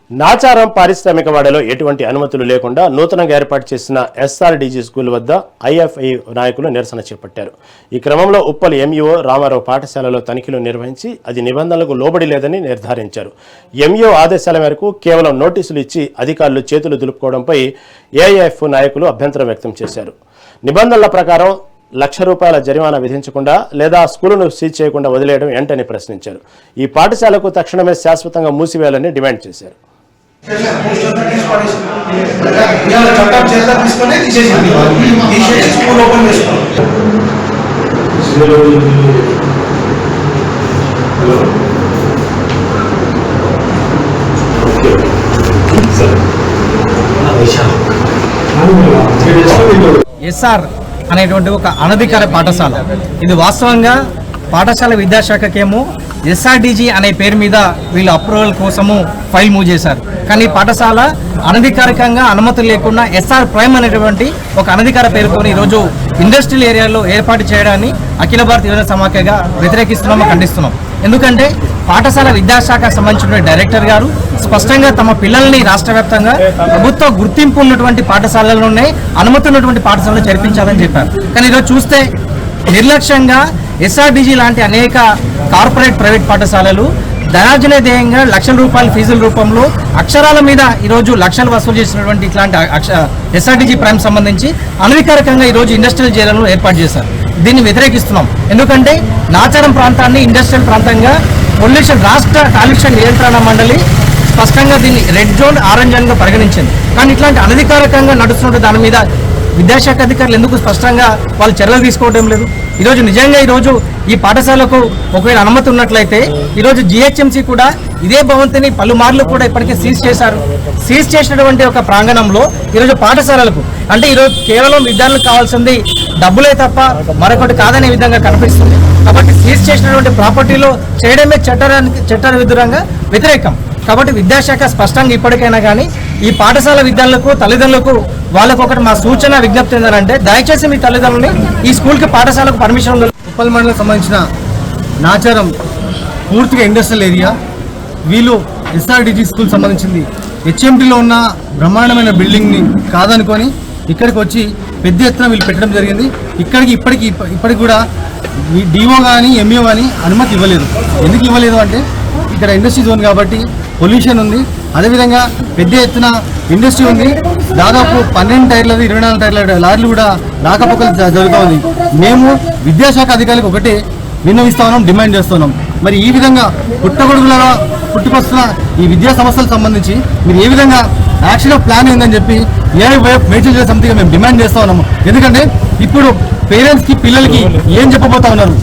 నాచారం పారిశ్రామికవాడలో ఎటువంటి అనుమతులు లేకుండా నూతనంగా ఏర్పాటు చేసిన ఎస్ఆర్డీజీ స్కూల్ వద్ద ఐఎఫ్ఐ నాయకులు నిరసన చేపట్టారు. ఈ క్రమంలో ఉప్పల్ ఎంఈఓ రామారావు పాఠశాలలో తనిఖీలు నిర్వహించి అది నిబంధనలకు లోబడి లేదని నిర్ధారించారు. ఎంఈఓ ఆదేశాల మేరకు కేవలం నోటీసులు ఇచ్చి అధికారులు చేతులు దులుపుకోవడంపై ఏఐఎఫ్ నాయకులు అభ్యంతరం వ్యక్తం చేశారు. నిబంధనల ప్రకారం ₹1,00,000 జరిమానా విధించకుండా లేదా స్కూలును సీజ్ చేయకుండా వదిలేయడం ఏంటని ప్రశ్నించారు. ఈ పాఠశాలకు తక్షణమే శాశ్వతంగా మూసివేయాలని డిమాండ్ చేశారు. ఎస్ఆర్ అనేటువంటి ఒక అనధికార పాఠశాల. ఇది వాస్తవంగా పాఠశాల విద్యాశాఖకేమో ఎస్ఆర్డీజీ అనే పేరు మీద వీళ్ళు అప్రూవల్ కోసము ఫైల్ మూవ్ చేశారు. కానీ పాఠశాల అనధికారికంగా అనుమతులు లేకుండా ఎస్ఆర్ ప్రైమ్ అనేటువంటి ఒక అనధికార పేరుతో ఈరోజు ఇండస్ట్రియల్ ఏరియాలో ఏర్పాటు చేయడాన్ని అఖిల భారత యువజన సమాఖ్యగా వ్యతిరేకిస్తున్నాము, ఖండిస్తున్నాం. ఎందుకంటే పాఠశాల విద్యాశాఖ సంబంధించిన డైరెక్టర్ గారు స్పష్టంగా తమ పిల్లల్ని రాష్ట్ర వ్యాప్తంగా ప్రభుత్వ గుర్తింపు ఉన్నటువంటి పాఠశాలలోనే అనుమతి ఉన్నటువంటి పాఠశాలలో చేర్పించాలని చెప్పారు. కానీ ఈరోజు చూస్తే నిర్లక్ష్యంగా ఎస్ఆర్డీజీ లాంటి అనేక కార్పొరేట్ ప్రైవేట్ పాఠశాలలు ధనార్జన ధ్యేయంగా ₹1,00,000 ఫీజుల రూపంలో అక్షరాల మీద ఈరోజు లక్షలు వసూలు చేసినటువంటి ఇట్లాంటి ఎస్ఆర్డీజీ ప్రైమ్ సంబంధించి అనధికారికంగా ఈరోజు ఇండస్ట్రియల్ జైళ్లను ఏర్పాటు చేశారు. దీన్ని వ్యతిరేకిస్తున్నాం. ఎందుకంటే నాచారం ప్రాంతాన్ని ఇండస్ట్రియల్ ప్రాంతంగా పొల్యూషన్ రాష్ట్ర కాలుష్య నియంత్రణ మండలి స్పష్టంగా దీన్ని రెడ్ జోన్, ఆరెంజ్ జోన్గా పరిగణించింది. కానీ ఇట్లాంటి అనధికారికంగా నడుస్తున్న దాని మీద విద్యాశాఖ అధికారులు ఎందుకు స్పష్టంగా వాళ్ళు చర్యలు తీసుకోవడం లేదు? ఈరోజు నిజంగా ఈరోజు ఈ పాఠశాలకు ఒకవేళ అనుమతి ఉన్నట్లయితే ఈరోజు జిహెచ్ఎంసీ కూడా ఇదే భవంతిని పలుమార్లు కూడా ఇప్పటికే సీజ్ చేశారు. సీజ్ చేసినటువంటి ఒక ప్రాంగణంలో ఈరోజు పాఠశాలలకు అంటే ఈరోజు కేవలం విద్యార్థులకు కావాల్సింది డబ్బులే తప్ప మరొకటి కాదనే విధంగా కనిపిస్తుంది. కాబట్టి సీజ్ చేసినటువంటి ప్రాపర్టీలో చేయడమే చట్ట విరుద్ధంగా వ్యతిరేకం. కాబట్టి విద్యాశాఖ స్పష్టంగా ఇప్పటికైనా కానీ ఈ పాఠశాల విద్యార్థులకు తల్లిదండ్రులకు వాళ్ళకు ఒకటి మా సూచన విజ్ఞప్తి ఏంటంటే దయచేసి మీ తల్లిదండ్రులని ఈ స్కూల్కి పాఠశాలకు పర్మిషన్ ఉంది. ఉప్పల్ మండలం సంబంధించిన నాచారం పూర్తిగా ఇండస్ట్రియల్ ఏరియా. వీళ్ళు ఎస్ఆర్డీజీ స్కూల్ సంబంధించింది హెచ్ఎంటీలో ఉన్న బ్రహ్మాండమైన బిల్డింగ్ని కాదనుకొని ఇక్కడికి వచ్చి పెద్ద ఎత్తున వీళ్ళు పెట్టడం జరిగింది. ఇప్పటికి కూడా డిఓ కానీ ఎంఈఓ కానీ అనుమతి ఇవ్వలేదు. ఎందుకు ఇవ్వలేదు అంటే ఇక్కడ ఇండస్ట్రీ జోన్ కాబట్టి పొల్యూషన్ ఉంది. అదేవిధంగా పెద్ద ఎత్తున ఇండస్ట్రీ ఉంది. దాదాపు 12 టైర్లది 24 టైర్ల లారీలు కూడా రాకపోకలు జరుగుతూ ఉంది. మేము విద్యాశాఖ అధికారులకు ఒకటే విన్నవిస్తా ఉన్నాం, డిమాండ్ చేస్తున్నాం. మరి ఈ విధంగా పుట్టగొడుగులలో పుట్టుకొస్తున్న ఈ విద్యా సమస్యలకు సంబంధించి మీరు ఏ విధంగా యాక్షన్ ఆఫ్ ప్లాన్ ఏందని చెప్పి ఏఐవైఎఫ్ మేడ్చల్ జిల్లా సమితిగా మేము డిమాండ్ చేస్తూ ఉన్నాము. ఎందుకంటే ఇప్పుడు పేరెంట్స్కి పిల్లలకి ఏం చెప్పబోతా ఉన్నారు?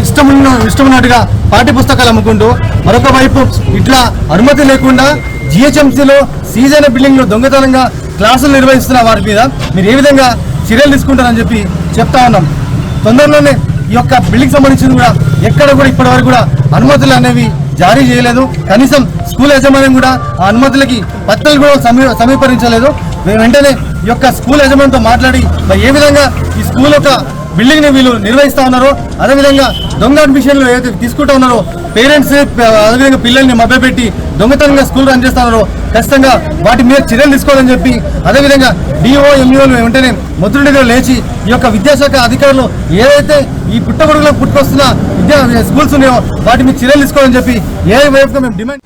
ఇష్టమున్నట్టుగా పాఠ్య పుస్తకాలు అమ్ముకుంటూ మరొక వైపు ఇట్లా అనుమతి లేకుండా జిహెచ్ఎంసీలో సీజ్ అయిన బిల్డింగ్లో దొంగతనంగా క్లాసులు నిర్వహిస్తున్న వారి మీద మీరు ఏ విధంగా చర్యలు తీసుకుంటారని చెప్పి చెప్తా ఉన్నాం. తొందరలోనే ఈ యొక్క బిల్డింగ్ సంబంధించింది కూడా ఎక్కడ కూడా ఇప్పటివరకు కూడా అనుమతులు అనేవి జారీ చేయలేదు. కనీసం స్కూల్ యాజమాన్యం కూడా ఆ అనుమతులకి పత్రాలు కూడా సమీకరించలేదు. మేము వెంటనే ఈ యొక్క స్కూల్ యాజమాన్యంతో మాట్లాడి ఏ విధంగా ఈ స్కూల్ యొక్క బిల్డింగ్ని వీళ్ళు నిర్వహిస్తూ ఉన్నారో, అదేవిధంగా దొంగ అడ్మిషన్లు ఏదైతే తీసుకుంటూ ఉన్నారో పేరెంట్స్ అదేవిధంగా పిల్లల్ని మభ్యపెట్టి దొంగతనంగా స్కూల్ రన్ చేస్తా ఉన్నారో ఖచ్చితంగా వాటి మీద చర్యలు తీసుకోవాలని చెప్పి అదేవిధంగా డిఓ ఎంఈఓలు వెంటనే మొదటిగా లేచి ఈ యొక్క విద్యాశాఖ అధికారులు ఏదైతే ఈ పుట్టగొడుగులో పుట్టుకొస్తున్న స్కూల్స్ ఉన్నాయో వాటి మీద చర్యలు తీసుకోవాలని చెప్పి ఏఐవైఎఫ్గా మేము డిమాండ్